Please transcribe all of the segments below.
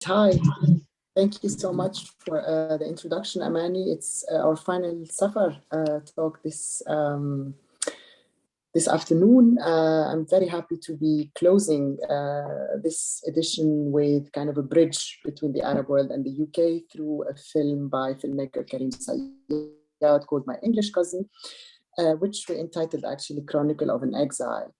Hi, thank you so much for the introduction, Amani. It's our final SAFAR talk this afternoon. I'm very happy to be closing this edition with kind of a bridge between the Arab world and the UK through a film by filmmaker Karim called My English Cousin, which we entitled actually Chronicle of an Exile.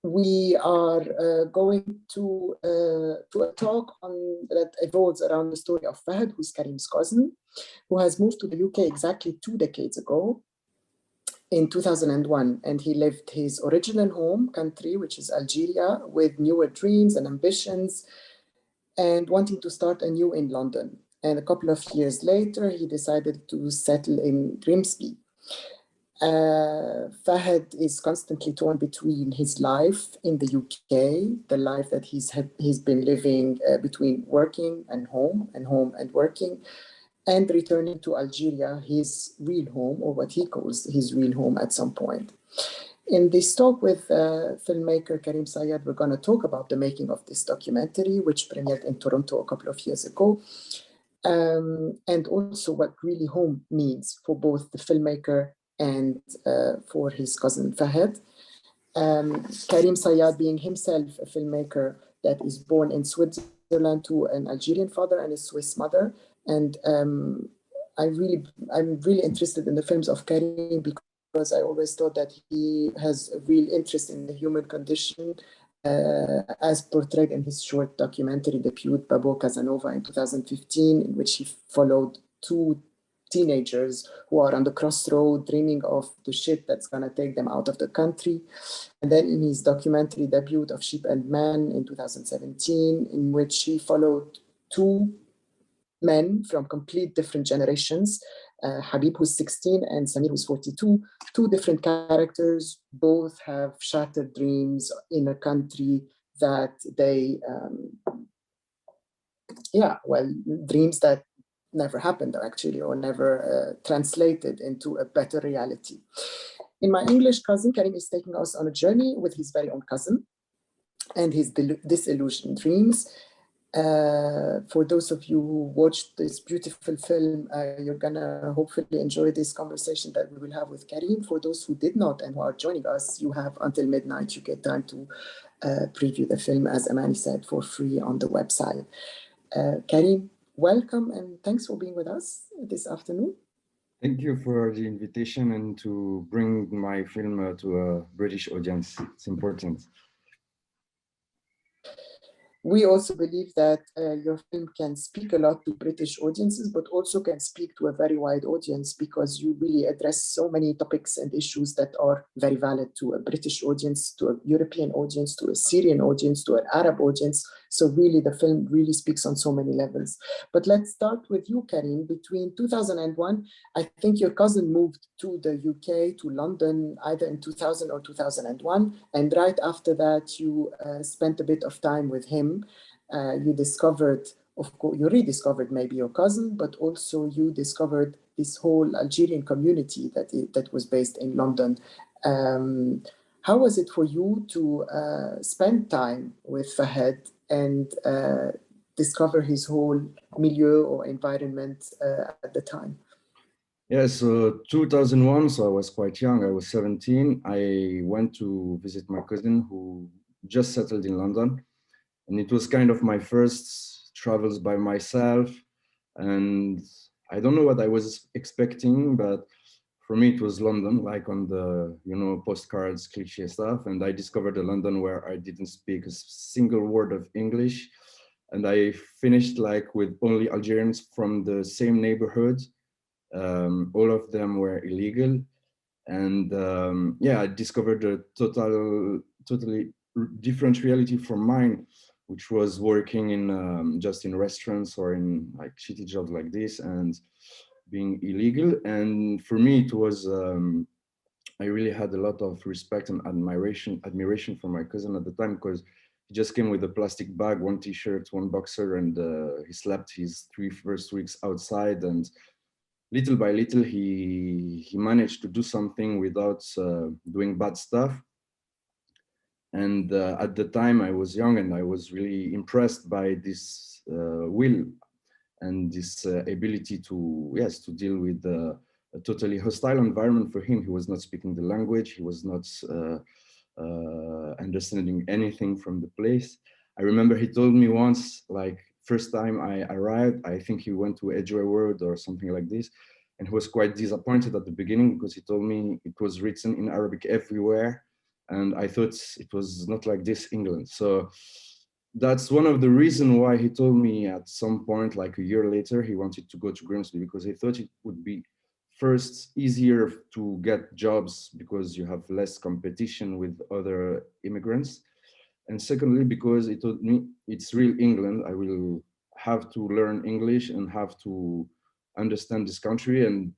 We are going to a talk that evolves around the story of Fahed, who's Karim's cousin, who has moved to the UK exactly 2 decades ago in 2001. And he left his original home country, which is Algeria, with newer dreams and ambitions and wanting to start anew in London. And a couple of years later, he decided to settle in Grimsby. Fahed is constantly torn between his life in the UK, the life that he's been living between working and home and working, and returning to Algeria, his real home, or what he calls his real home at some point. In this talk with filmmaker Karim Sayad, we're going to talk about the making of this documentary, which premiered in Toronto a couple of years ago, and also what really home means for both the filmmaker and for his cousin Fahed. Karim Sayad being himself a filmmaker that is born in Switzerland to an Algerian father and a Swiss mother. And I'm really interested in the films of Karim because I always thought that he has a real interest in the human condition as portrayed in his short documentary debut, Babo Casanova, in 2015, in which he followed 2 teenagers who are on the crossroad dreaming of the shit that's going to take them out of the country. And then in his documentary debut of Sheep and Men in 2017, in which he followed 2 men from complete different generations, Habib, who's 16, and Samir, who's 42, 2 different characters, both have shattered dreams in a country that they, dreams that never happened actually, or never translated into a better reality. In My English Cousin, Karim is taking us on a journey with his very own cousin and his disillusioned dreams. For those of you who watched this beautiful film, you're gonna hopefully enjoy this conversation that we will have with Karim. For those who did not and who are joining us, you have until midnight, you get time to preview the film, as Amani said, for free on the website. Karim, welcome and thanks for being with us this afternoon. Thank you for the invitation and to bring my film to a British audience. It's important. We also believe that your film can speak a lot to British audiences, but also can speak to a very wide audience because you really address so many topics and issues that are very valid to a British audience, to a European audience, to a Syrian audience, to an Arab audience. So really the film really speaks on so many levels. But let's start with you, Karim. Between 2001, I think your cousin moved to the UK, to London, either in 2000 or 2001. And right after that, you spent a bit of time with him. You discovered, of course, you rediscovered maybe your cousin, but also you discovered this whole Algerian community that was based in London. How was it for you to spend time with Fahed and discover his whole milieu or environment at the time? Yeah, so 2001, so I was quite young, I was 17. I went to visit my cousin who just settled in London. And it was kind of my first travels by myself. And I don't know what I was expecting, but for me, it was London, like on the, postcards, cliche stuff. And I discovered a London where I didn't speak a single word of English. And I finished like with only Algerians from the same neighborhood. All of them were illegal. And I discovered a totally different reality from mine, which was working in just in restaurants or in like shitty jobs like this and being illegal. And for me, it was, I really had a lot of respect and admiration for my cousin at the time, because he just came with a plastic bag, 1 t-shirt, 1 boxer, and he slept his 3 first weeks outside. And little by little, he managed to do something without doing bad stuff. And at the time I was young and I was really impressed by this will and this ability to, yes, to deal with a totally hostile environment for him. He was not speaking the language. He was not understanding anything from the place. I remember he told me once, like first time I arrived, I think he went to Edgeware World or something like this. And he was quite disappointed at the beginning because he told me it was written in Arabic everywhere. And I thought it was not like this England. So that's one of the reasons why he told me at some point, like a year later, he wanted to go to Grimsby because he thought it would be first easier to get jobs because you have less competition with other immigrants. And secondly, because he told me it's real England, I will have to learn English and have to understand this country. And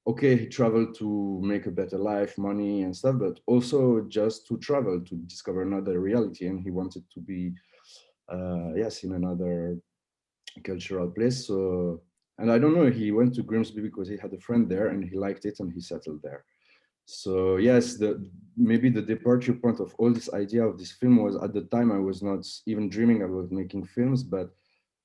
okay, he traveled to make a better life, money and stuff, but also just to travel, to discover another reality. And he wanted to be, yes, in another cultural place. So, and I don't know, he went to Grimsby because he had a friend there and he liked it and he settled there. So yes, maybe the departure point of all this idea of this film was at the time I was not even dreaming about making films, but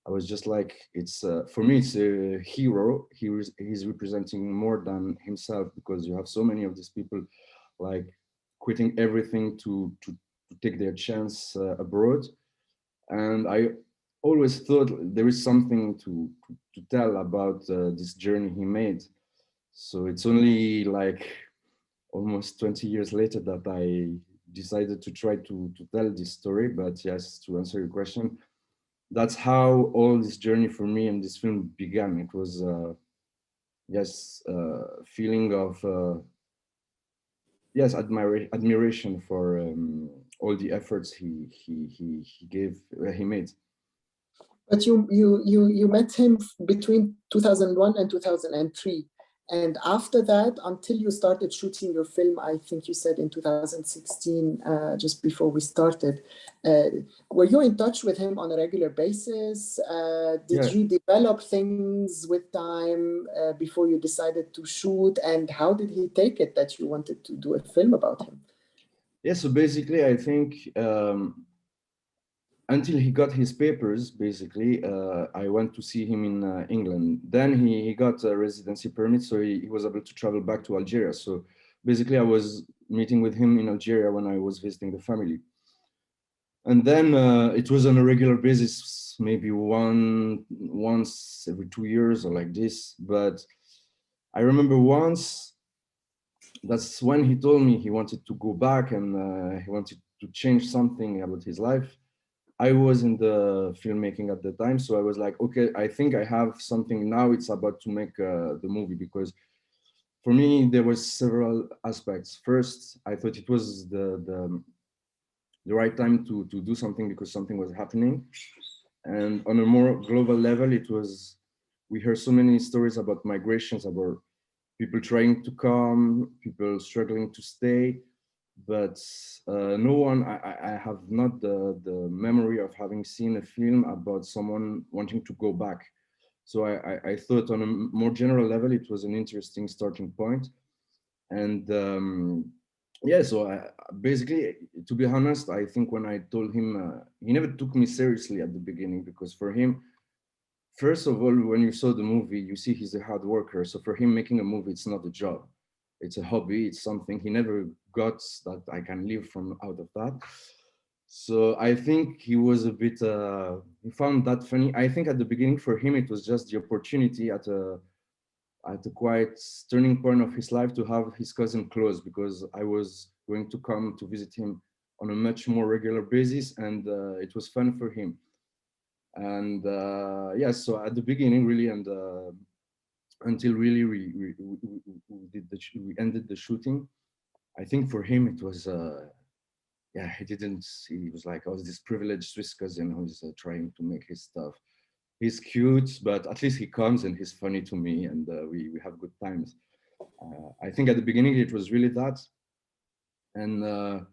I was just like, it's for me, it's a hero. He's representing more than himself because you have so many of these people like quitting everything to take their chance abroad. And I always thought there is something to tell about this journey he made. So it's only like almost 20 years later that I decided to try to tell this story. But yes, to answer your question, that's how all this journey for me and this film began. It was yes, feeling of yes, admiration for all the efforts he gave, he made. But you met him between 2001 and 2003. And after that, until you started shooting your film, I think you said in 2016, just before we started, uh, were you in touch with him on a regular basis? Did Yeah. you develop things with time before you decided to shoot? And how did he take it that you wanted to do a film about him? Yeah, so basically, I think until he got his papers, basically, I went to see him in England. Then he got a residency permit, so he was able to travel back to Algeria. So basically, I was meeting with him in Algeria when I was visiting the family. And then it was on a regular basis, maybe once every 2 years or like this. But I remember once, that's when he told me he wanted to go back and he wanted to change something about his life. I was in the filmmaking at the time, so I was like, okay, I think I have something now. It's about to make the movie because for me there was several aspects. First, I thought it was the right time to do something because something was happening, and on a more global level, it was we heard so many stories about migrations, about people trying to come, people struggling to stay, but no one, I have not the memory of having seen a film about someone wanting to go back. So I thought on a more general level, it was an interesting starting point. And yeah, so basically, to be honest, I think when I told him, he never took me seriously at the beginning because for him, first of all, when you saw the movie, you see he's a hard worker. So for him, making a movie, it's not a job. It's a hobby. It's something he never got that I can live from out of that. So I think he was a bit, he found that funny. I think at the beginning for him, it was just the opportunity at a quite turning point of his life to have his cousin close because I was going to come to visit him on a much more regular basis and it was fun for him. And yes, so at the beginning, really, and until really we ended the shooting, I think for him it was yeah, he was like, oh, this privileged Swiss cousin who's trying to make his stuff. He's cute, but at least he comes and he's funny to me, and we have good times. I think at the beginning it was really that, and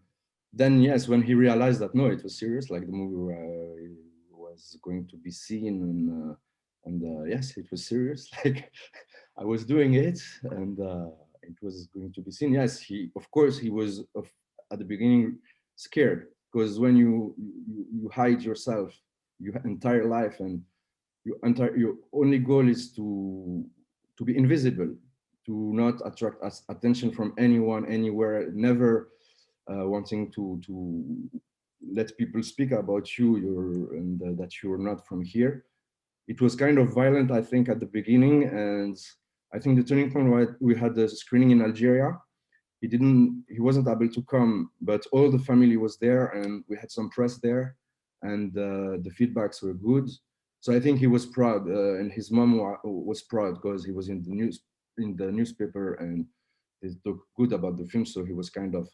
then yes, when he realized that no, it was serious, like the movie was going to be seen, and yes, it was serious. Like I was doing it, and it was going to be seen. Yes, he of course he was at the beginning scared, because when you hide yourself your entire life, and your only goal is to be invisible, to not attract attention from anyone, anywhere, never wanting to let people speak about you, that you're not from here. It was kind of violent, I think, at the beginning, and I think the turning point was we had the screening in Algeria. He wasn't able to come, but all the family was there, and we had some press there, and the feedbacks were good. So I think he was proud, and his mom was proud because he was in the newspaper, and they talked good about the film. So he was kind of,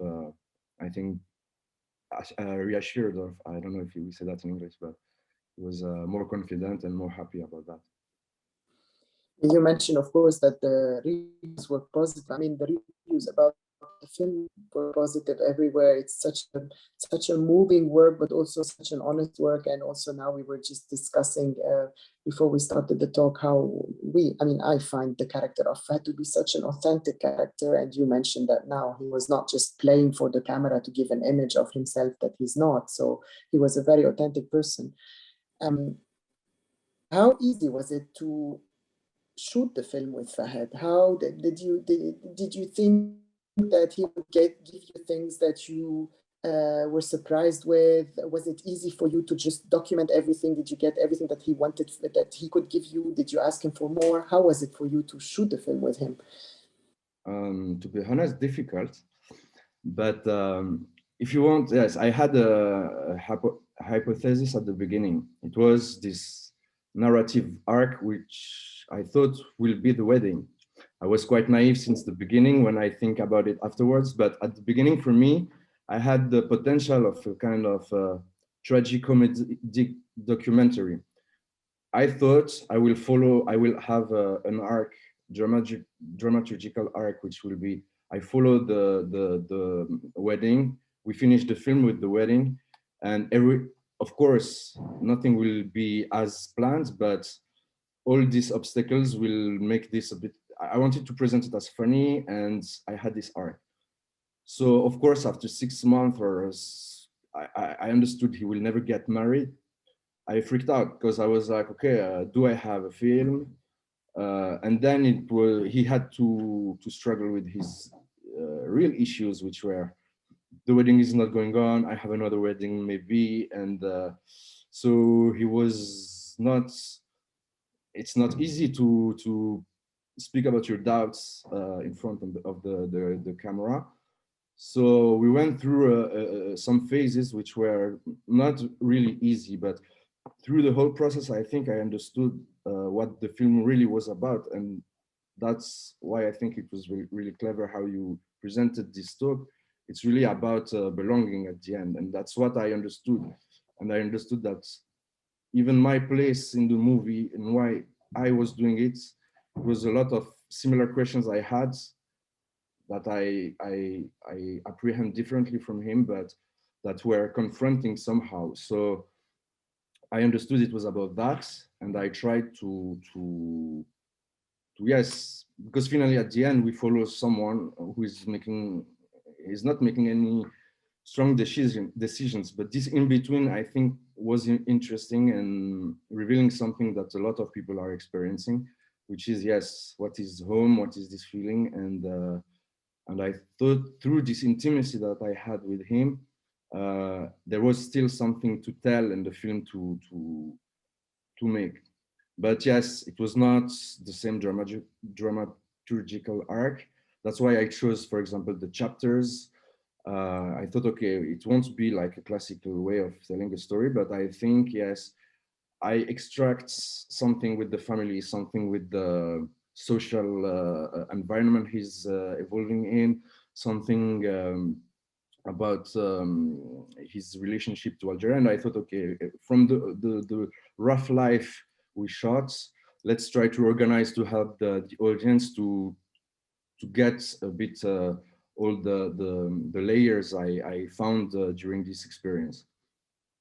I think, reassured of, I don't know if we say that in English, but he was more confident and more happy about that. You mentioned, of course, that the reviews were positive. I mean, the reviews about the film were positive everywhere. It's such a moving work, but also such an honest work. And also now we were just discussing before we started the talk how I find the character of Fahed to be such an authentic character. And you mentioned that now he was not just playing for the camera to give an image of himself that he's not. So he was a very authentic person. How easy was it to shoot the film with Fahed? How did you think that he would give you things that you were surprised with? Was it easy for you to just document everything? Did you get everything that he wanted, that he could give you? Did you ask him for more? How was it for you to shoot the film with him? To be honest, difficult. But if you want, yes, I had a hypothesis at the beginning. It was this narrative arc, which I thought will be the wedding. I was quite naive since the beginning when I think about it afterwards. But at the beginning, for me, I had the potential of a kind of tragic documentary. I thought I will have an arc, dramaturgical arc, which will be, I follow the wedding. We finish the film with the wedding, and of course, nothing will be as planned, but all these obstacles will make this a bit, I wanted to present it as funny, and I had this arc. So of course, after 6 months, I understood he will never get married. I freaked out because I was like, okay, do I have a film? And then he had to struggle with his real issues, which were the wedding is not going on. I have another wedding maybe, and so he was not. It's not easy to speak about your doubts in front of the camera. So we went through some phases which were not really easy, but through the whole process, I think I understood what the film really was about. And that's why I think it was really, really clever how you presented this talk. It's really about belonging at the end. And that's what I understood. And I understood that even my place in the movie and why I was doing it was a lot of similar questions I had that I apprehend differently from him, but that were confronting somehow. So I understood it was about that, and I tried to yes, because finally at the end we follow someone who is not making any strong decisions, but this in between I think was interesting and revealing something that a lot of people are experiencing, which is, yes, what is home, what is this feeling, and I thought through this intimacy that I had with him, there was still something to tell in the film to make. But yes, it was not the same dramaturgical arc. That's why I chose, for example, the chapters. I thought, okay, it won't be like a classical way of telling a story, but I think, yes, I extract something with the family, something with the social environment he's evolving in, something about his relationship to Algeria. And I thought, okay, from the rough life we shot, let's try to organize to help the audience to get a bit all the layers I found during this experience.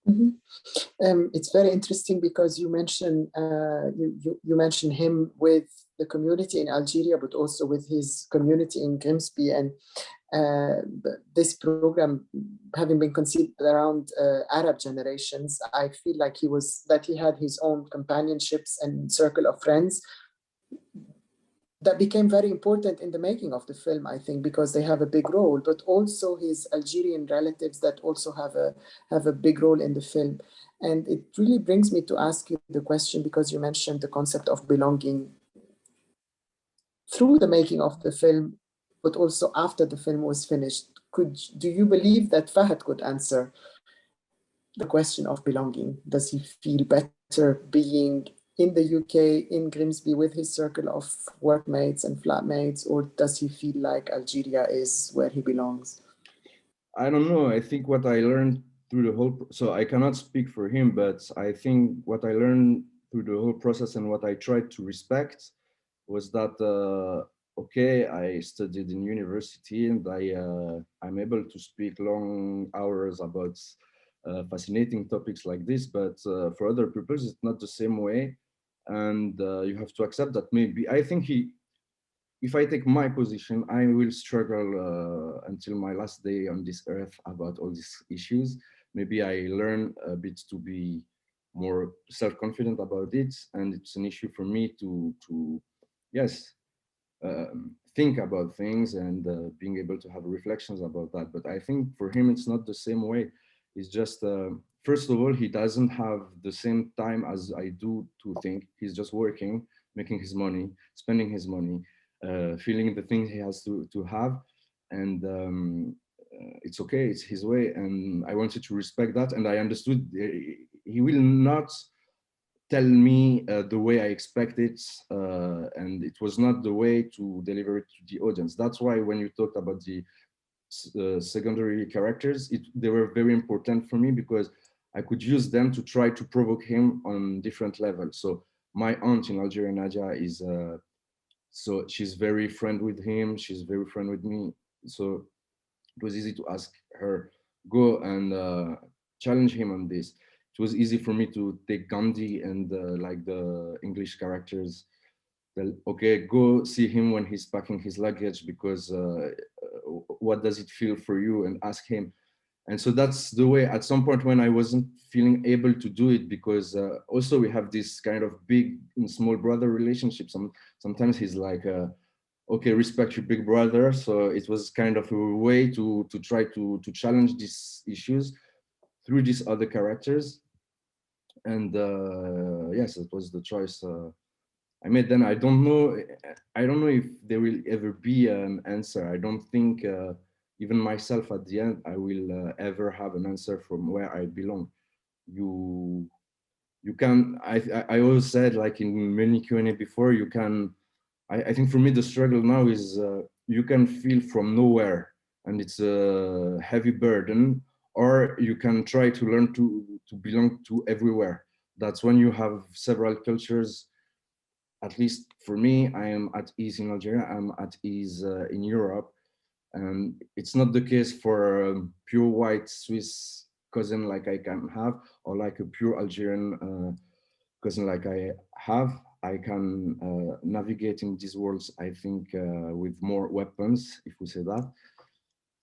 Mm-hmm. It's very interesting because you mentioned you mentioned him with the community in Algeria, but also with his community in Grimsby, and this program having been conceived around Arab generations, I feel like he had his own companionships and circle of friends that became very important in the making of the film, I think, because they have a big role, but also his Algerian relatives that also have a big role in the film. And it really brings me to ask you the question, because you mentioned the concept of belonging through the making of the film, but also after the film was finished. Do you believe that Fahed could answer the question of belonging? Does he feel better being in the UK, in Grimsby, with his circle of workmates and flatmates, or does he feel like Algeria is where he belongs? I don't know. I think what I learned through the whole, so I cannot speak for him, but I think what I learned through the whole process and what I tried to respect was that, okay, I studied in university and I'm able to speak long hours about fascinating topics like this, but for other people, it's not the same way. And you have to accept that maybe, I think if I take my position, I will struggle until my last day on this earth about all these issues. Maybe I learn a bit to be more self-confident about it, and it's an issue for me to yes, think about things and being able to have reflections about that. But I think for him, it's not the same way. It's just, first of all, he doesn't have the same time as I do to think. He's just working, making his money, spending his money, feeling the things he has to have. And it's okay, it's his way. And I wanted to respect that. And I understood he will not tell me the way I expect it, and it was not the way to deliver it to the audience. That's why when you talked about the secondary characters, they were very important for me because I could use them to try to provoke him on different levels. So my aunt in Algeria, Nadia, is so she's very friend with him. She's very friend with me. So it was easy to ask her, go and challenge him on this. It was easy for me to take Gandhi and like the English characters. Okay, go see him when he's packing his luggage because what does it feel for you, and ask him. And so that's the way. At some point when I wasn't feeling able to do it, because also we have this kind of big and small brother relationship. Sometimes he's like, okay, respect your big brother. So it was kind of a way to try to challenge these issues through these other characters. And yes, it was the choice I made. Then I don't know if there will ever be an answer. I don't think even myself at the end I will ever have an answer from where I belong. You can, I always said, like in many Q&A before, you can, I think for me the struggle now is you can feel from nowhere and it's a heavy burden, or you can try to learn to belong to everywhere. That's when you have several cultures. At least for me, I am at ease in Algeria, I'm at ease in Europe. And it's not the case for a pure white Swiss cousin like I can have, or like a pure Algerian cousin like I have. I can navigate in these worlds, I think, with more weapons, if we say that.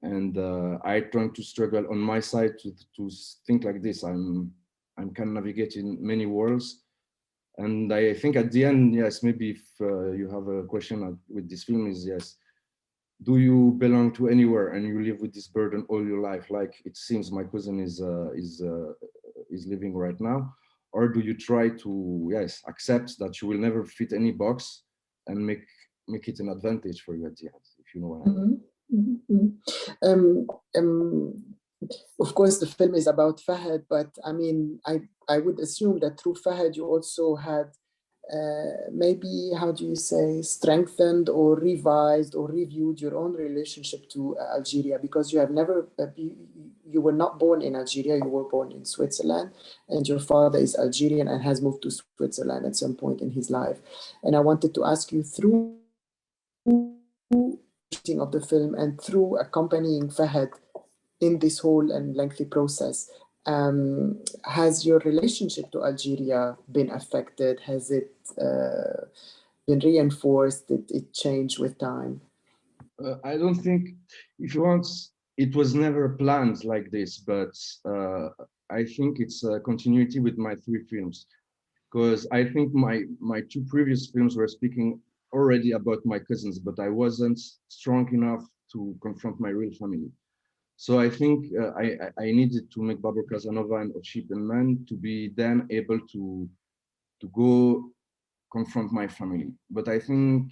And I try to struggle on my side to think like this. I can navigate in many worlds. And I think at the end, yes, maybe if you have a question with this film is, yes, do you belong to anywhere and you live with this burden all your life, like it seems my cousin is living right now? Or do you try to, yes, accept that you will never fit any box and make it an advantage for you at the end, if you know what I mean? Mm-hmm. Of course, the film is about Fahed, but I mean, I would assume that through Fahed, you also had maybe, how do you say, strengthened or revised or reviewed your own relationship to Algeria, because you have never, you were not born in Algeria, you were born in Switzerland, and your father is Algerian and has moved to Switzerland at some point in his life. And I wanted to ask you, through shooting of the film and through accompanying Fahed in this whole and lengthy process, has your relationship to Algeria been affected? Has it been reinforced? Did it change with time? I don't think, if you want, it was never planned like this, but I think it's a continuity with my three films, because I think my two previous films were speaking already about my cousins, but I wasn't strong enough to confront my real family. So I think I needed to make Babur Casanova and Of Sheep and Men to be then able to go confront my family. But I think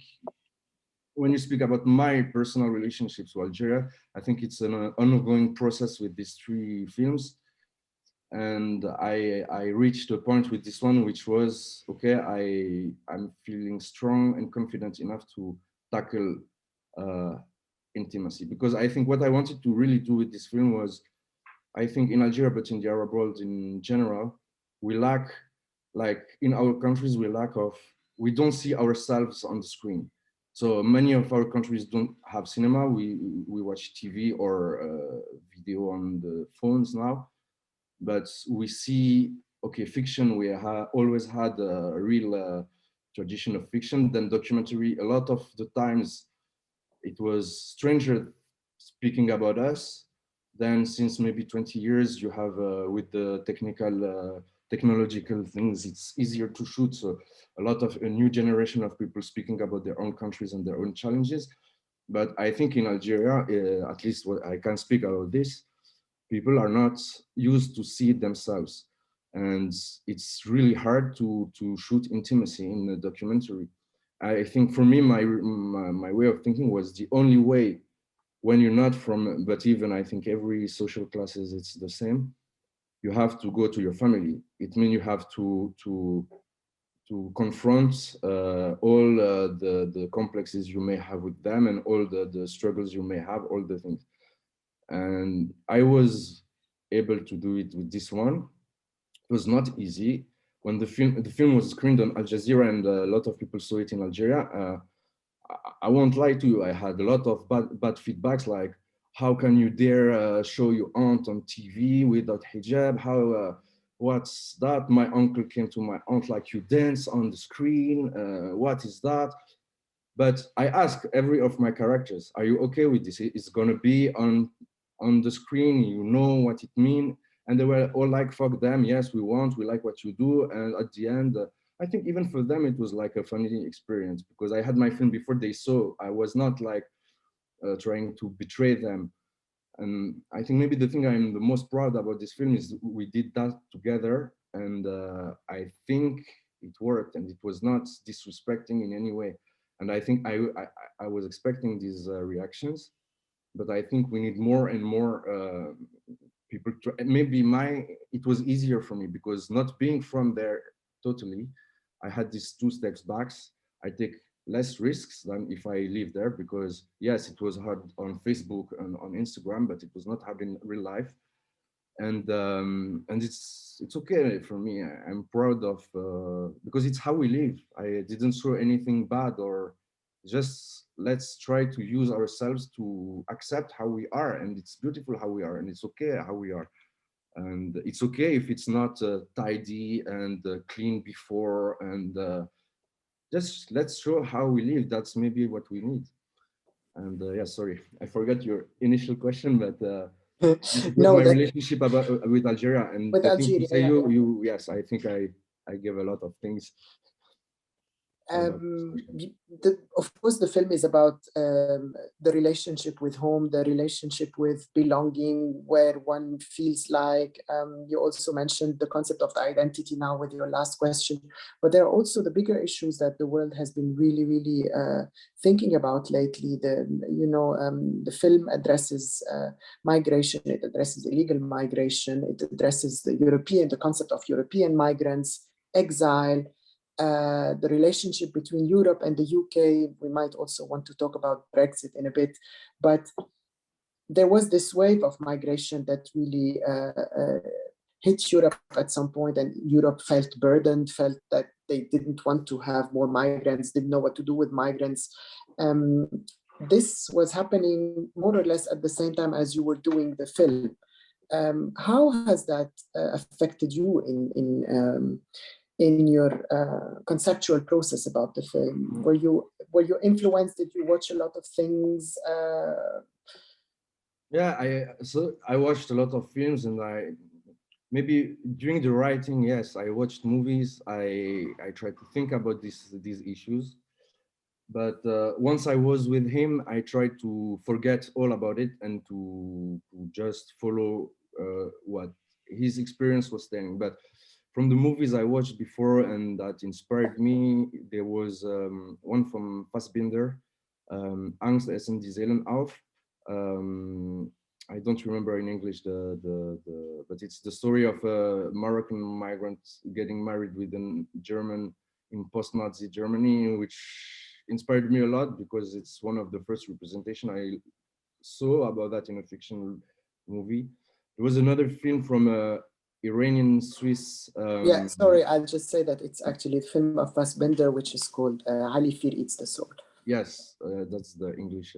when you speak about my personal relationships to Algeria, I think it's an ongoing process with these three films. And I reached a point with this one, which was, okay, I'm feeling strong and confident enough to tackle uh, intimacy. Because I think what I wanted to really do with this film was, I think in Algeria, but in the Arab world in general, we lack, like in our countries, we don't see ourselves on the screen. So many of our countries don't have cinema. We watch TV or video on the phones now, but we see, okay, fiction. We always had a real tradition of fiction. Then documentary, a lot of the times it was stranger speaking about us. Then since maybe 20 years, you have with the technological things, it's easier to shoot. So a lot of a new generation of people speaking about their own countries and their own challenges. But I think in Algeria, at least what I can speak about this, people are not used to see it themselves. And it's really hard to shoot intimacy in a documentary. I think for me, my way of thinking was the only way when you're not from, but even I think every social classes, it's the same. You have to go to your family. It means you have to confront all the complexes you may have with them and all the struggles you may have, all the things. And I was able to do it with this one. It was not easy. When the film was screened on Al Jazeera and a lot of people saw it in Algeria, I won't lie to you, I had a lot of bad feedbacks, like, how can you dare show your aunt on TV without hijab? What's that? My uncle came to my aunt like, you dance on the screen. What is that? But I ask every of my characters, are you okay with this? It's gonna be on the screen, you know what it means. And they were all like, fuck them, yes, we like what you do. And at the end, I think even for them, it was like a funny experience, because I had my film before they saw. I was not like trying to betray them. And I think maybe the thing I'm the most proud about this film is we did that together. And I think it worked, and it was not disrespecting in any way. And I think I was expecting these reactions, but I think we need more and more people. Maybe it was easier for me because not being from there totally, I had these two steps back. I take less risks than if I live there, because yes, it was hard on Facebook and on Instagram, but it was not hard in real life. And it's okay for me. I'm proud of because it's how we live. I didn't show anything bad, or just let's try to use ourselves to accept how we are, and it's beautiful how we are, and it's okay how we are. And it's okay if it's not tidy and clean before, and just let's show how we live. That's maybe what we need. And yeah, sorry, I forgot your initial question, but about No, my that relationship with Algeria, and with the thing you Algeria, say, yeah, yeah. yes, I think I give a lot of things about this question. Of course, the film is about the relationship with home, the relationship with belonging, where one feels like you also mentioned the concept of the identity now with your last question. But there are also the bigger issues that the world has been really, really thinking about lately. The film addresses migration, it addresses illegal migration, it addresses the concept of European migrants, exile, the relationship between Europe and the UK. We might also want to talk about Brexit in a bit, but there was this wave of migration that really hit Europe at some point, and Europe felt burdened, felt that they didn't want to have more migrants, didn't know what to do with migrants. This was happening more or less at the same time as you were doing the film. How has that affected you in your conceptual process about the film? Were you influenced? Did you watch a lot of things? Yeah, I watched a lot of films, and maybe during the writing, yes, I watched movies. I tried to think about these issues. But once I was with him, I tried to forget all about it and to just follow what his experience was telling. But from the movies I watched before and that inspired me, there was one from Fassbinder, Angst, Essen, die Seelen auf. I don't remember in English but it's the story of a Moroccan migrant getting married with a German in post-Nazi Germany, which inspired me a lot because it's one of the first representation I saw about that in a fictional movie. There was another film from a Iranian Swiss. Yeah, sorry, I'll just say that it's actually a film of Fassbinder, which is called Ali Fear Eats the Soul. Yes, that's the English.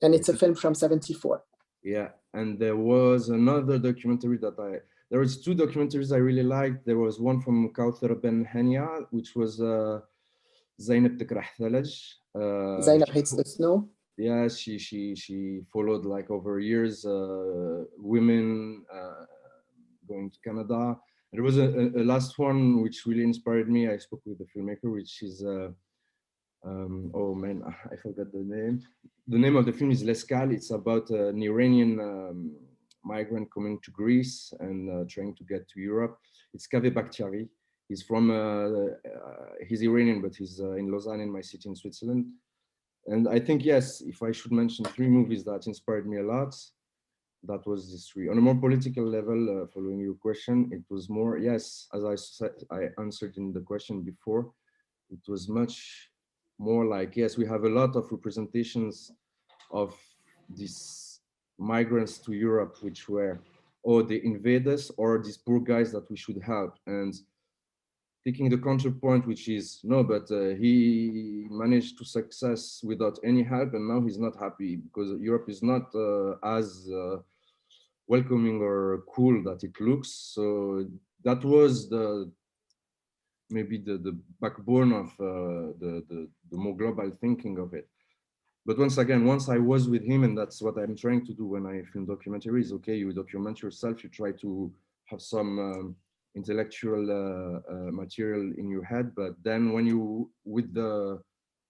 And it's a film from '74. Yeah, and there was another documentary there was two documentaries I really liked. There was one from Kauthar Ben Hania, which was Zainab Tikrah Thalaj. Zainab Hates the Snow. Yeah, she followed like over years women going to Canada. There was a last one which really inspired me. I spoke with the filmmaker, which is oh man, I forgot the name. The name of the film is Leskal. It's about an Iranian migrant coming to Greece and trying to get to Europe. It's Kaveh Bakhtiari. He's from, he's Iranian, but he's in Lausanne, in my city in Switzerland. And I think, yes, if I should mention three movies that inspired me a lot, that was these three. On a more political level, following your question, it was more, yes, as I said, I answered in the question before, it was much more like, yes, we have a lot of representations of these migrants to Europe, which were or the invaders or these poor guys that we should help. And taking the counterpoint, which is, no, but he managed to success without any help, and now he's not happy because Europe is not as welcoming or cool that it looks. So that was maybe the backbone of the more global thinking of it. But once again, once I was with him, and that's what I'm trying to do when I film documentaries, okay, you document yourself, you try to have some intellectual material in your head, but then when you, with the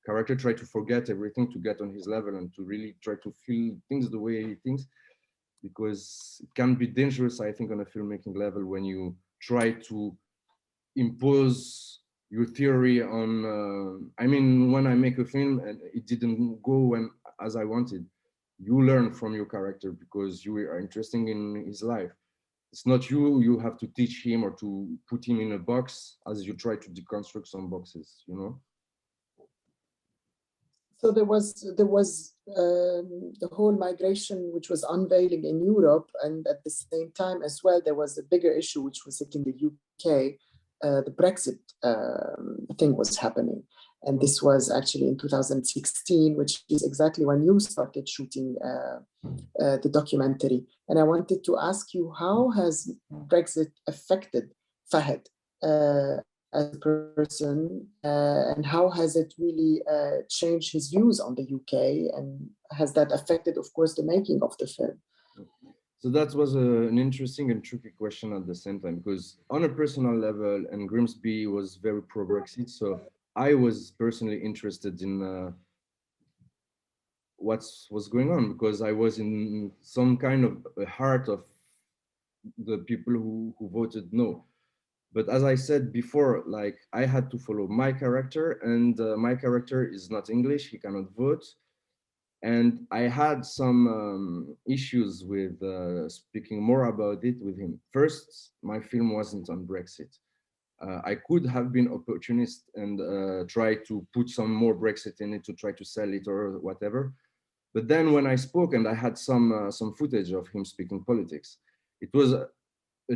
character, try to forget everything to get on his level and to really try to feel things the way he thinks, because it can be dangerous, I think, on a filmmaking level when you try to impose your theory on I mean, when I make a film and it didn't go as I wanted, you learn from your character because you are interested in his life. It's not you have to teach him or to put him in a box as you try to deconstruct some boxes, you know. So there was the whole migration which was unveiling in Europe, and at the same time as well there was a bigger issue which was hitting the UK. The Brexit thing was happening. And this was actually in 2016, which is exactly when you started shooting the documentary. And I wanted to ask you, how has Brexit affected Fahed as a person, and how has it really changed his views on the UK? And has that affected, of course, the making of the film? So that was an interesting and tricky question at the same time, because on a personal level, and Grimsby was very pro-Brexit, so I was personally interested in what was going on, because I was in some kind of a heart of the people who voted no. But as I said before, like I had to follow my character, and my character is not English, he cannot vote. And I had some issues with speaking more about it with him. First, my film wasn't on Brexit. I could have been opportunist and try to put some more Brexit in it to try to sell it or whatever. But then when I spoke and I had some footage of him speaking politics, it was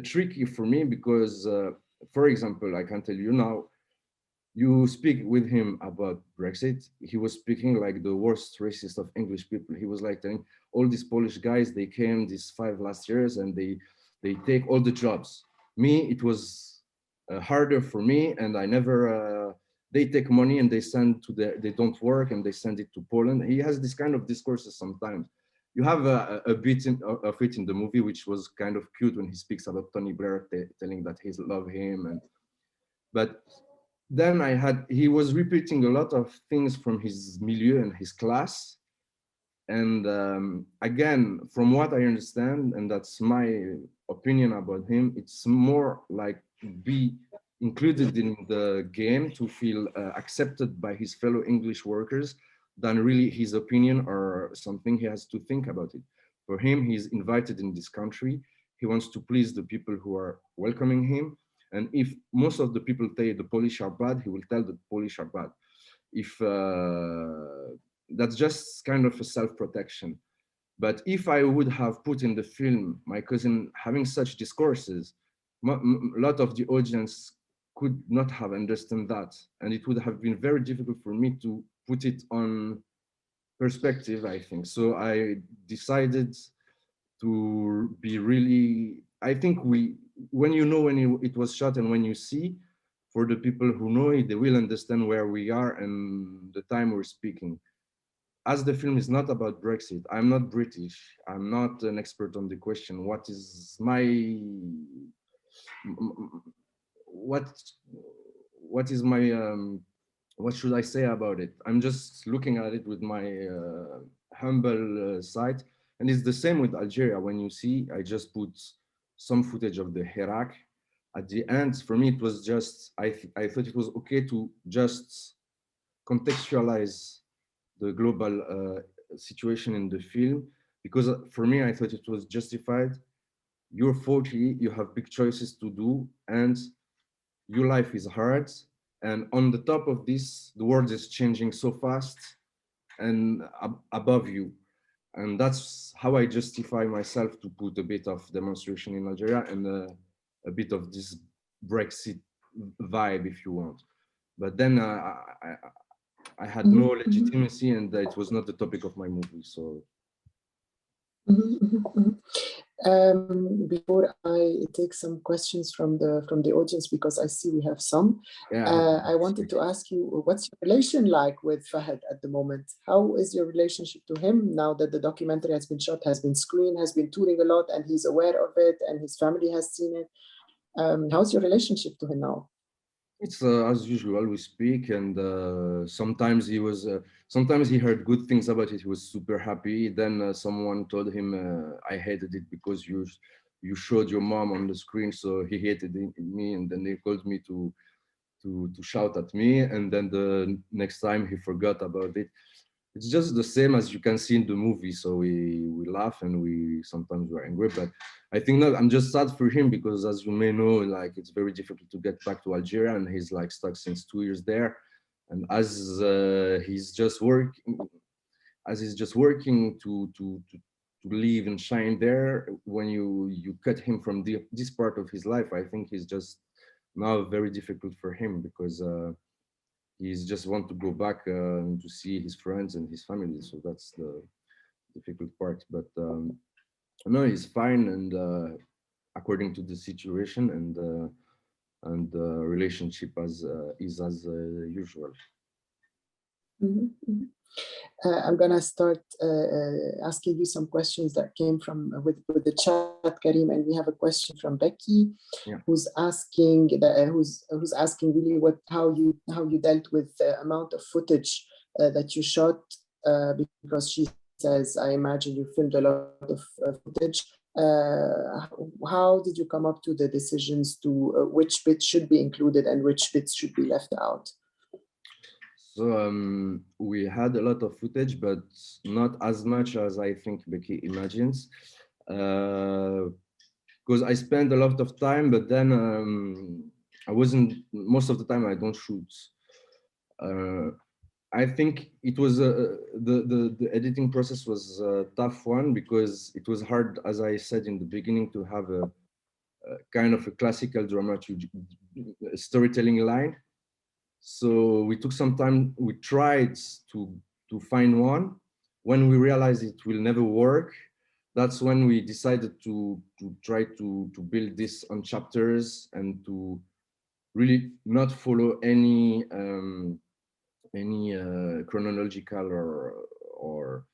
tricky for me because, for example, I can tell you now, you speak with him about Brexit, he was speaking like the worst racist of English people. He was like telling all these Polish guys, they came these 5 last years and they take all the jobs. Me, it was harder for me, and I never. They take money and they send to they don't work and they send it to Poland. He has this kind of discourses sometimes. You have a bit of it in the movie, which was kind of cute when he speaks about Tony Blair telling that he love him, and but then he was repeating a lot of things from his milieu and his class. And again, from what I understand, and that's my opinion about him, it's more like be included in the game to feel accepted by his fellow English workers than really his opinion or something he has to think about it. For him, he's invited in this country. He wants to please the people who are welcoming him. And if most of the people say the Polish are bad, he will tell the Polish are bad. If that's just kind of a self-protection. But if I would have put in the film my cousin having such discourses, a lot of the audience could not have understood that. And it would have been very difficult for me to put it on perspective, I think. So I decided to be really, I think when you know when it was shot and when you see, for the people who know it, they will understand where we are and the time we're speaking. As the film is not about Brexit, I'm not British. I'm not an expert on the question. What what is my what should I say about it? I'm just looking at it with my humble sight, and it's the same with Algeria. When you see, I just put some footage of the Hirak. At the end, for me, it was just I thought it was okay to just contextualize the global situation in the film, because for me, I thought it was justified. You're 40, you have big choices to do, and your life is hard. And on the top of this, the world is changing so fast and above you. And that's how I justify myself to put a bit of demonstration in Algeria and a bit of this Brexit vibe, if you want. But then I had no legitimacy, and it was not the topic of my movie. So before I take some questions from the audience, because I see we have some, yeah, I wanted to ask you, what's your relation like with Fahed at the moment? How is your relationship to him now that the documentary has been shot, has been screened, has been touring a lot, and he's aware of it, and his family has seen it? How's your relationship to him now? it's as usual. We speak, and sometimes he heard good things about it. He was super happy. Then someone told him, "I hated it because you showed your mom on the screen, so he hated me." And then they called me to shout at me, and then the next time he forgot about it. It's just the same as you can see in the movie. So we laugh and we sometimes we're angry, but I think not. I'm just sad for him because, as you may know, like it's very difficult to get back to Algeria, and he's like stuck since 2 years there. And as he's just working to live and shine there, when you cut him from this part of his life, I think he's just now very difficult for him because he's just want to go back to see his friends and his family. So that's the difficult part. But no, he's fine, and according to the situation, and the relationship is as usual. I'm gonna start asking you some questions that came from with the chat, Karim, and we have a question from Becky, Yeah. who's asking who's asking really how you dealt with the amount of footage that you shot, because she says, I imagine you filmed a lot of footage. How did you come up to the decisions to which bits should be included and which bits should be left out? So we had a lot of footage, but not as much as I think Becky imagines, because I spent a lot of time, but then I wasn't, most of the time I don't shoot. I think it was the editing process was a tough one because it was hard, as I said in the beginning, to have a kind of a classical dramaturgy storytelling line. So we took some time. We tried to find one. When we realized it will never work, that's when we decided to try to build this on chapters and to really not follow any chronological or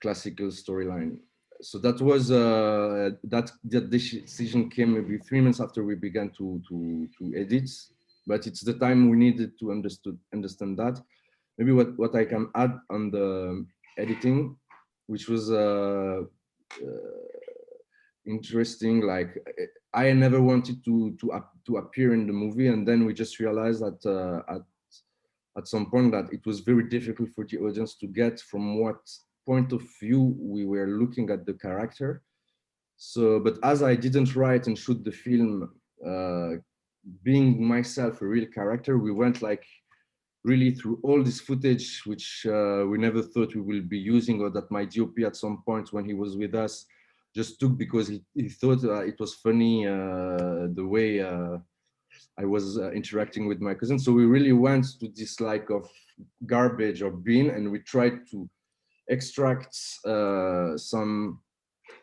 classical storyline. So that was that decision came maybe 3 months after we began to edit, but it's the time we needed to understand that. Maybe what I can add on the editing, which was interesting. Like I never wanted to appear in the movie, and then we just realized that at some point that it was very difficult for the audience to get from what point of view we were looking at the character. So, but as I didn't write and shoot the film, being myself a real character, we went like really through all this footage, which we never thought we will be using, or that my DOP at some point when he was with us just took because he thought it was funny the way I was interacting with my cousin. So we really went to this like of garbage or bin, and we tried to extract some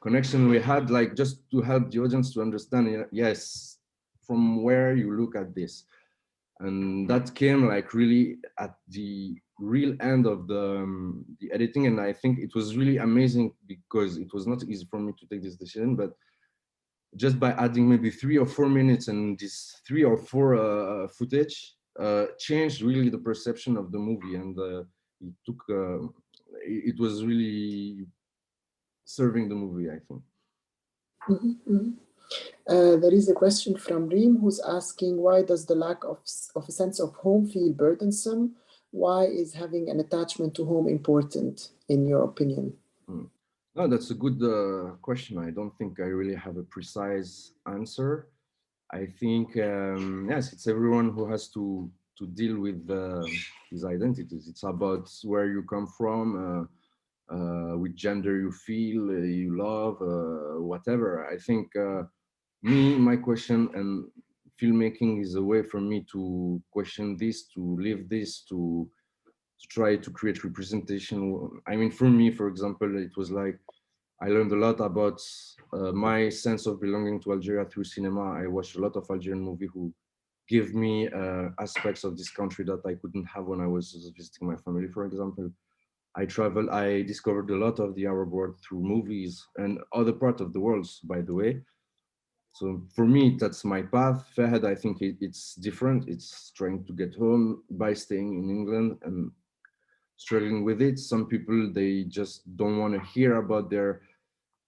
connection we had, like just to help the audience to understand, yes, from where you look at this. And that came like really at the real end of the editing. And I think it was really amazing because it was not easy for me to take this decision, but just by adding maybe 3 or 4 minutes and this 3 or 4 footage changed really the perception of the movie. And it took, it was really serving the movie, I think. There is a question from Reem who's asking, why does the lack of a sense of home feel burdensome? Why is having an attachment to home important, in your opinion? No, that's a good question. I don't think I really have a precise answer. I think, yes, it's everyone who has to deal with his identities. It's about where you come from, which gender you feel, you love, whatever. I think my question and filmmaking is a way for me to question this, to live this, to try to create representation. I mean, for me, for example, it was like, I learned a lot about my sense of belonging to Algeria through cinema. I watched a lot of Algerian movies who give me aspects of this country that I couldn't have when I was visiting my family, for example. I discovered a lot of the Arab world through movies and other parts of the world, by the way. So for me, that's my path. Fahed, I think it's different. It's trying to get home by staying in England and struggling with it. Some people, they just don't want to hear about their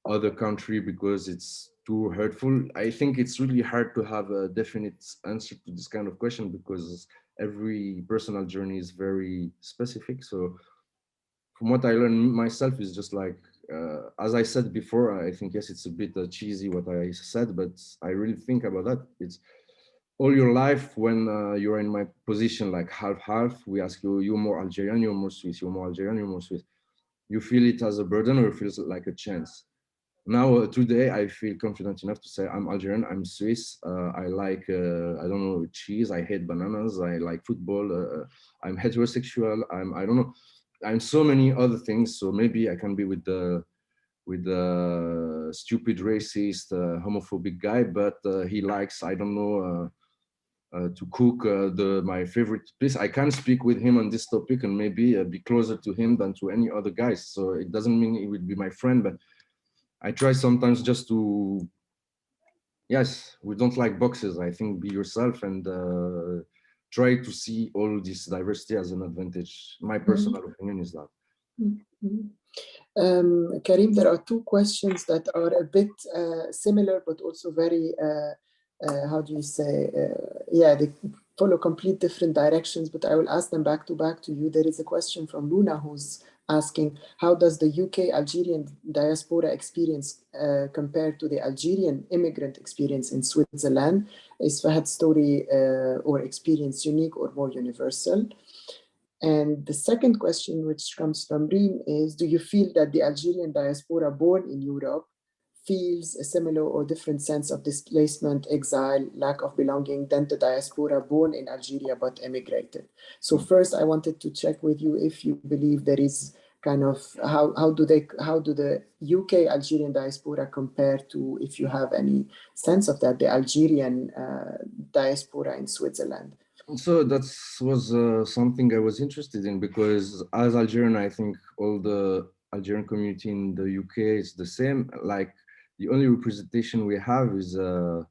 other country because it's too hurtful. I think it's really hard to have a definite answer to this kind of question because every personal journey is very specific. So from what I learned myself is just like, as I said before, I think, yes, it's a bit cheesy what I said, but I really think about that. It's all your life when you're in my position, like half, we ask you, you're more Algerian, you're more Swiss, you're more Algerian, you're more Swiss. You feel it as a burden or it feels like a chance. Now, today, I feel confident enough to say I'm Algerian, I'm Swiss, I like, I don't know, cheese, I hate bananas, I like football, I'm heterosexual, I don't know, I'm so many other things. So maybe I can be with the stupid, racist, homophobic guy, but he likes, I don't know, to cook my favorite piece. I can speak with him on this topic and maybe be closer to him than to any other guys. So it doesn't mean he would be my friend, but I try sometimes just to, yes, we don't like boxes. I think be yourself and try to see all this diversity as an advantage. My personal opinion is that. Karim, there are 2 questions that are a bit similar, but also very, how do you say, yeah, they follow complete different directions, but I will ask them back to back to you. There is a question from Luna who's asking, how does the UK Algerian diaspora experience compare to the Algerian immigrant experience in Switzerland? Is Fahed's story or experience unique or more universal? And the second question, which comes from Reem, is, do you feel that the Algerian diaspora born in Europe feels a similar or different sense of displacement, exile, lack of belonging than the diaspora born in Algeria but emigrated? So first, I wanted to check with you if you believe there is kind of how do the UK Algerian diaspora compare to, if you have any sense of that, the Algerian diaspora in Switzerland? So that was something I was interested in, because as Algerian, I think all the Algerian community in the UK is the same. Like the only representation we have is the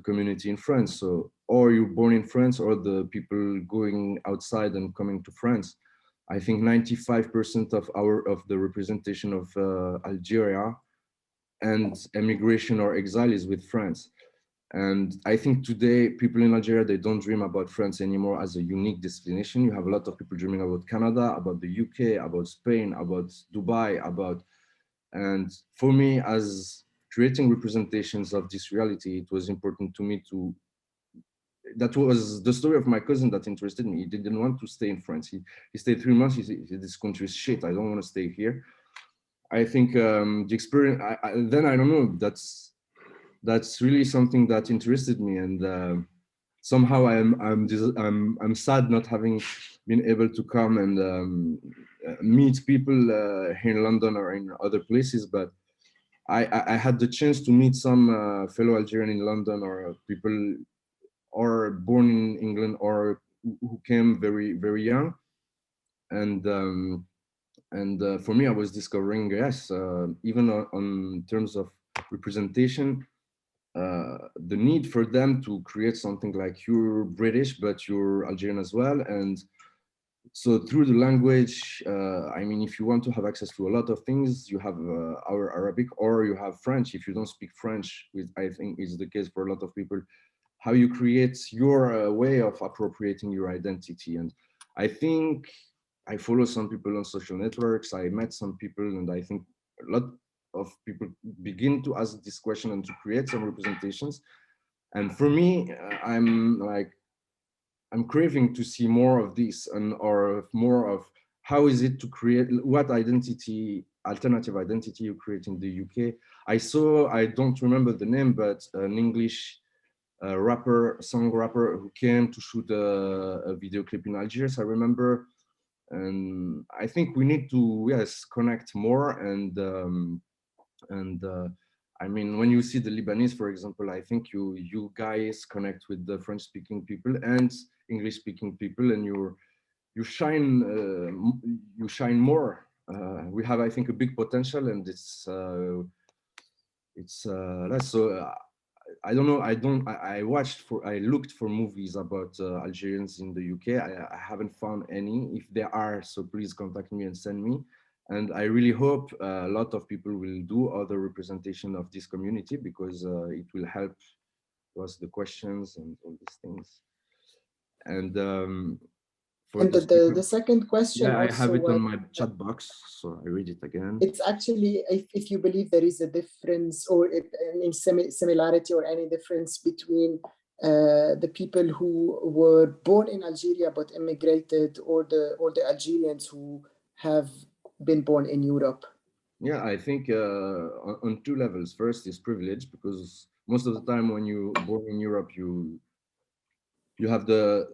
community in France. So, or you're born in France, or the people going outside and coming to France. I think 95% of the representation of Algeria and emigration or exile is with France. And I think today people in Algeria, they don't dream about France anymore as a unique destination. You have a lot of people dreaming about Canada, about the UK, about Spain, about Dubai, and for me, as creating representations of this reality, it was important to me that was the story of my cousin that interested me. He didn't want to stay in France. He stayed 3 months. He said, this country is shit. I don't want to stay here. I think the experience, then I don't know, that's really something that interested me, and somehow I'm sad not having been able to come and meet people here in London or in other places. But I had the chance to meet some fellow Algerian in London, or people or born in England, or who came very very young, and for me, I was discovering, yes, even on terms of representation, the need for them to create something like you're British, but you're Algerian as well. And so through the language, I mean, if you want to have access to a lot of things, you have our Arabic, or you have French. If you don't speak French, which I think is the case for a lot of people, how you create your way of appropriating your identity. And I think I follow some people on social networks. I met some people, and I think a lot of people begin to ask this question and to create some representations. And for me, I'm craving to see more of this, and or more of how is it to create, what identity, alternative identity you create in the UK. I don't remember the name, but an English song rapper who came to shoot a video clip in Algiers, I remember. And I think we need to, yes, connect more. And I mean, when you see the Lebanese, for example, I think you guys connect with the French speaking people and English speaking people, and you shine more. We have, I think, a big potential, and it's less so. I don't know. I looked for movies about Algerians in the UK. I haven't found any. If there are, so please contact me and send me. And I really hope a lot of people will do other representation of this community, because it will help to ask the questions and all these things. And for And the second question yeah, I also have it on was, my chat box, so I read it again. it's actually, if you believe there is a difference or any similarity or any difference between the people who were born in Algeria but immigrated, or the Algerians who have been born in Europe. Yeah, I think on two levels. First is privilege, because most of the time when you're born in Europe, you have the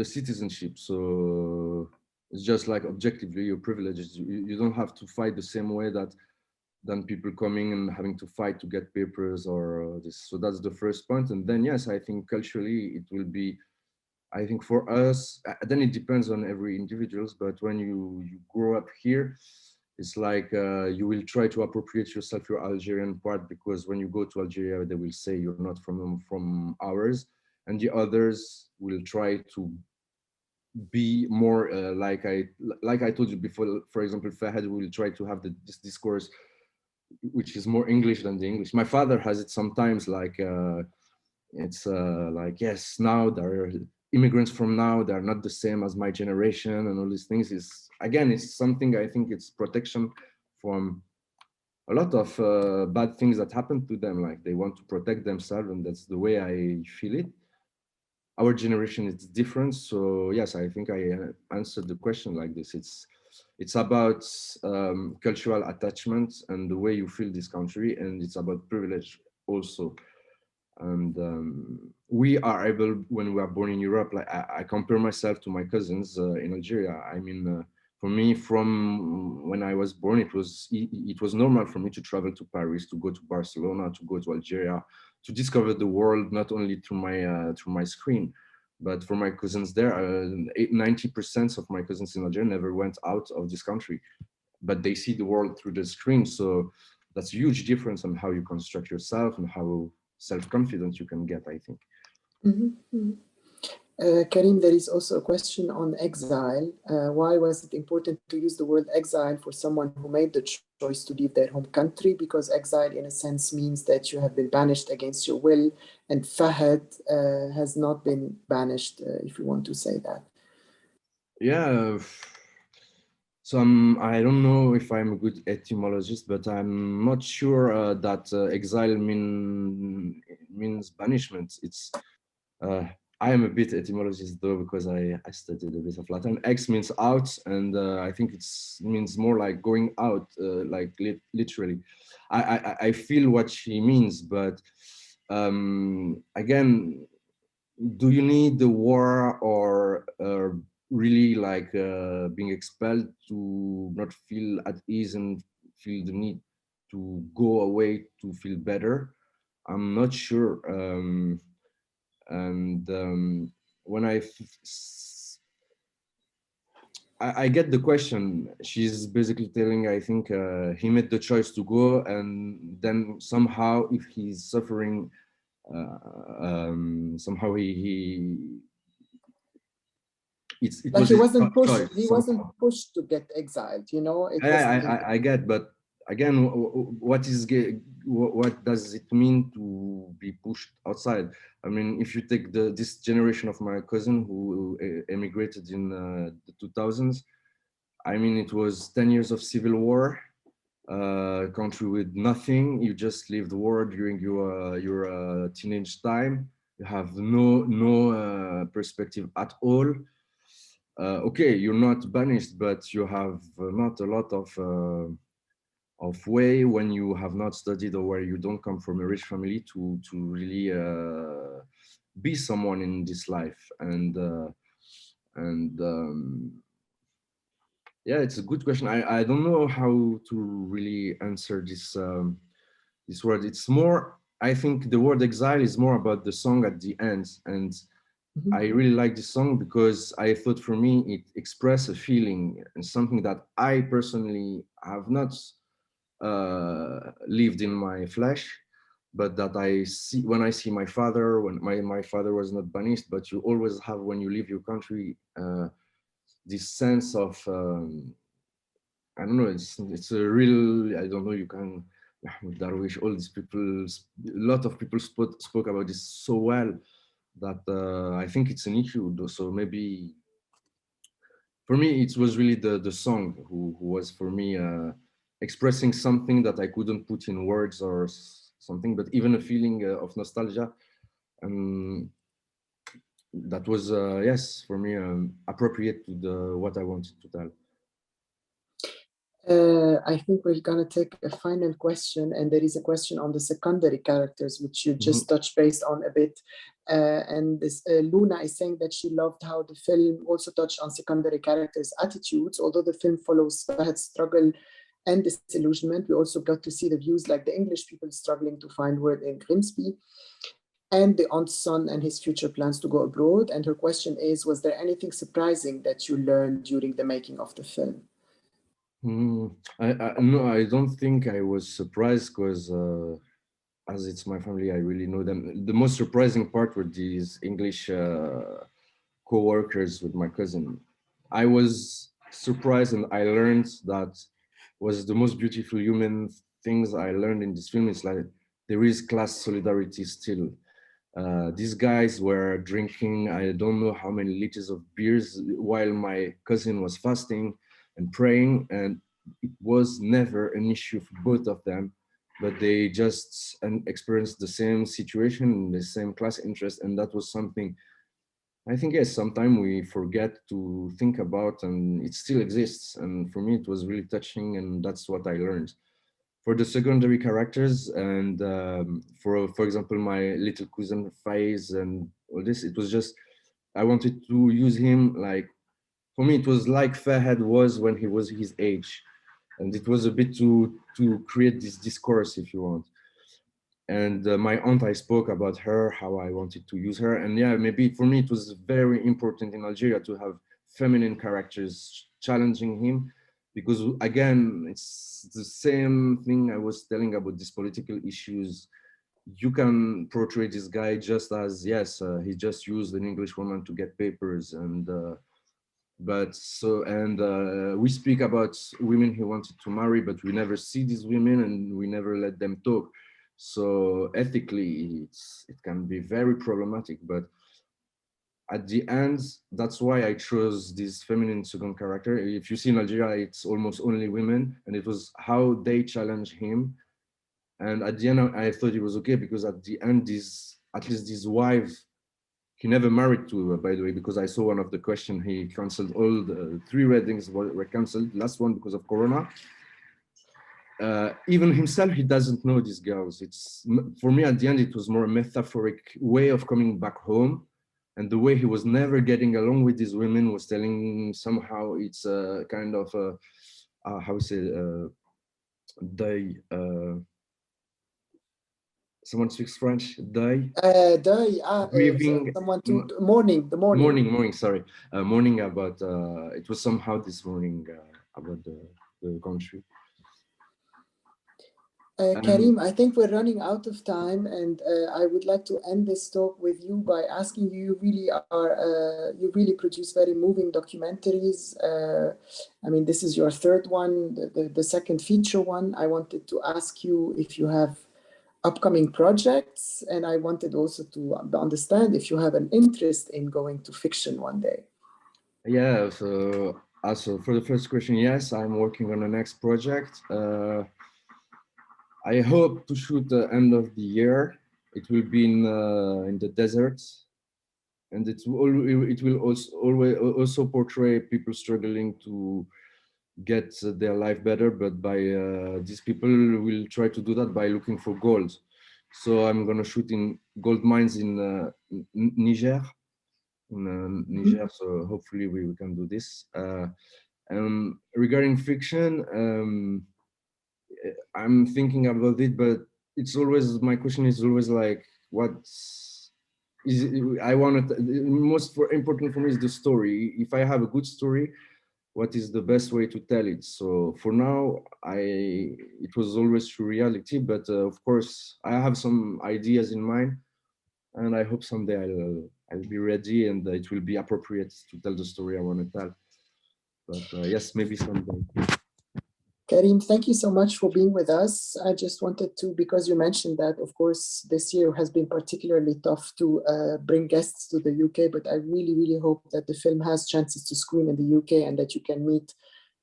citizenship. So it's just like objectively you're privileged. You don't have to fight the same way than people coming and having to fight to get papers or this. So that's the first point. And then yes, I think culturally it will be. I think for us, then it depends on every individuals. But when you grow up here, it's like you will try to appropriate yourself your Algerian part, because when you go to Algeria, they will say you're not from ours, and the others will try to be more like I told you before. For example, Fahed will try to have this discourse which is more English than the English. My father has it sometimes, like it's like, yes, now there are immigrants from now, they're not the same as my generation, and all these things. Is again, it's something, I think it's protection from a lot of bad things that happen to them. Like they want to protect themselves, and that's the way I feel it. Our generation is different. So yes, I think I answered the question like this. It's about cultural attachment and the way you feel this country, and it's about privilege also. And we are able, when we are born in Europe, like I compare myself to my cousins in Algeria. I mean, For me, from when I was born, it was normal for me to travel to Paris, to go to Barcelona, to go to Algeria, to discover the world not only through my screen, but for my cousins there. 90% of my cousins in Algeria never went out of this country, but they see the world through the screen. So that's a huge difference on how you construct yourself and how self-confident you can get, I think. Karim, there is also a question on exile. Why was it important to use the word exile for someone who made the choice to leave their home country? Because exile, in a sense, means that you have been banished against your will, and Fahed has not been banished, if you want to say that. Yeah. So I don't know if I'm a good etymologist, but I'm not sure that exile means banishment. It's I am a bit etymologist though, because I studied a bit of Latin. Ex means out, and I think it means more like going out, like literally. I feel what she means, but again, do you need the war or really like being expelled to not feel at ease and feel the need to go away to feel better? I'm not sure. And when I get the question, she's basically telling, I think he made the choice to go, and then somehow if he's suffering, somehow it Like was he his wasn't pushed. choice He wasn't somehow. pushed to get exiled. You know, it was. I get, but again, what does it mean to be pushed outside? I mean, if you take this generation of my cousin who emigrated in the 2000s, I mean, it was 10 years of civil war, country with nothing. You just lived war during your teenage time. You have no perspective at all. Okay, you're not banished, but you have not a lot of way when you have not studied or where you don't come from a rich family to really be someone in this life. And yeah, it's a good question. I don't know how to really answer this word. It's more, I think the word exile is more about the song at the end. And I really like this song because I thought for me it expressed a feeling and something that I personally have not lived in my flesh, but that I see when I see my father, when my father was not banished, but you always have when you leave your country this sense of I don't know, it's a real, I don't know, you can Darwish, all these people, a lot of people spoke about this so well that I think it's an issue though. So maybe for me it was really the song who was for me expressing something that I couldn't put in words or something, but even a feeling of nostalgia. um, that was yes, for me appropriate to the what I wanted to tell. I think we're gonna take a final question, and there is a question on the secondary characters, which you just touched based on a bit. And this Luna is saying that she loved how the film also touched on secondary characters' attitudes. Although the film follows Fahed's struggle and disillusionment, we also got to see the views like the English people struggling to find word in Grimsby, and the aunt's son and his future plans to go abroad. And her question is, was there anything surprising that you learned during the making of the film? No, I don't think I was surprised because as it's my family, I really know them. The most surprising part were these English co-workers with my cousin. I was surprised, and I learned that was the most beautiful human things I learned in this film. Is like there is class solidarity still. These guys were drinking, I don't know how many liters of beers while my cousin was fasting and praying, and it was never an issue for both of them, but they just experienced the same situation, the same class interest, and that was something I think, yes, sometimes we forget to think about, and it still exists. And for me, it was really touching, and that's what I learned. For the secondary characters, and for example, my little cousin Faiz and all this, it was just I wanted to use him like for me, it was like Fahed was when he was his age. And it was a bit to create this discourse, if you want. And my aunt, I spoke about her, how I wanted to use her. And yeah, maybe for me, it was very important in Algeria to have feminine characters challenging him, because again, it's the same thing I was telling about these political issues. You can portray this guy just as, yes, he just used an English woman to get papers, and but so, and we speak about women he wanted to marry, but we never see these women and we never let them talk. So ethically, it can be very problematic, but at the end, that's why I chose this feminine second character. If you see in Algeria, it's almost only women, and it was how they challenge him. And at the end, I thought it was okay, because at the end, at least this wife, he never married to, by the way, because I saw one of the question, he canceled all the 3 weddings were canceled, last one because of Corona. Even himself, he doesn't know these girls. It's, for me, at the end, it was more a metaphoric way of coming back home. And the way he was never getting along with these women was telling somehow it's a kind of how say they someone speaks French, they grieving, someone to mourning, the morning, sorry, morning about it was somehow this morning about the country. Karim, I think we're running out of time, and I would like to end this talk with you by asking you. You really produce very moving documentaries. I mean, this is your 3rd one, the 2nd feature one. I wanted to ask you if you have upcoming projects, and I wanted also to understand if you have an interest in going to fiction one day. Yeah, so also for the first question, yes, I'm working on the next project. I hope to shoot the end of the year. It will be in the desert, and it will also portray people struggling to get their life better, but by these people will try to do that by looking for gold. So I'm gonna shoot in gold mines in Niger. Niger, so hopefully we can do this. Regarding fiction, I'm thinking about it, but it's always, my question is always like, what is it, I want to, most important for me is the story. If I have a good story, what is the best way to tell it? So for now, it was always through reality, but of course I have some ideas in mind, and I hope someday I'll be ready and it will be appropriate to tell the story I want to tell. But yes, maybe someday. Karim, thank you so much for being with us. I just wanted to, because you mentioned that, of course, this year has been particularly tough to bring guests to the UK, but I really, really hope that the film has chances to screen in the UK and that you can meet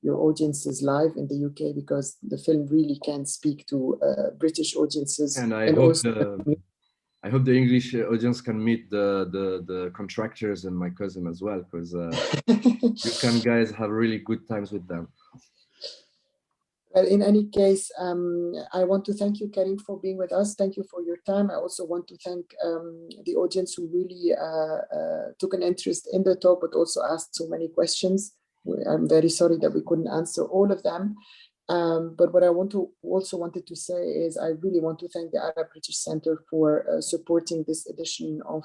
your audiences live in the UK, because the film really can speak to British audiences. And I hope the English audience can meet the contractors and my cousin as well, because you can guys have really good times with them. Well, in any case, I want to thank you, Karim, for being with us. Thank you for your time. I also want to thank the audience who really took an interest in the talk, but also asked so many questions. I'm very sorry that we couldn't answer all of them. But what I wanted to say is I really want to thank the Arab British Center for supporting this edition of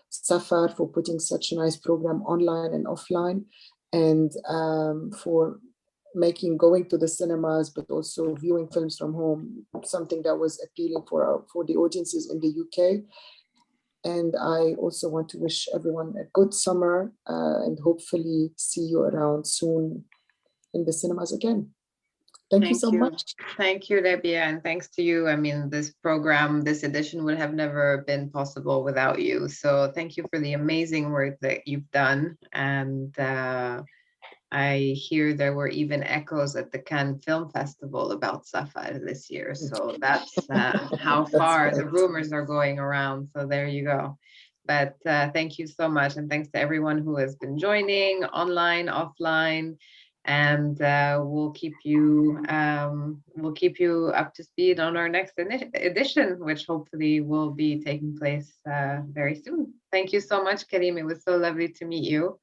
SAFAR, for putting such a nice program online and offline, and for making going to the cinemas, but also viewing films from home, something that was appealing for the audiences in the UK. And I also want to wish everyone a good summer and hopefully see you around soon in the cinemas again. Thank you so much. Thank you, Rabia, and thanks to you. I mean, this program, this edition would have never been possible without you. So thank you for the amazing work that you've done. And I hear there were even echoes at the Cannes Film Festival about SAFAR this year. So that's how far the rumors are going around. So there you go. But thank you so much. And thanks to everyone who has been joining online, offline. And we'll keep you up to speed on our next edition, which hopefully will be taking place very soon. Thank you so much, Karim. It was so lovely to meet you.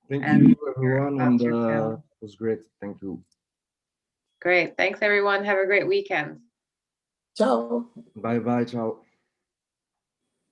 Thank and you, hear everyone, about and your film. it was great. Thank you. Great. Thanks, everyone. Have a great weekend. Ciao. Bye bye. Ciao.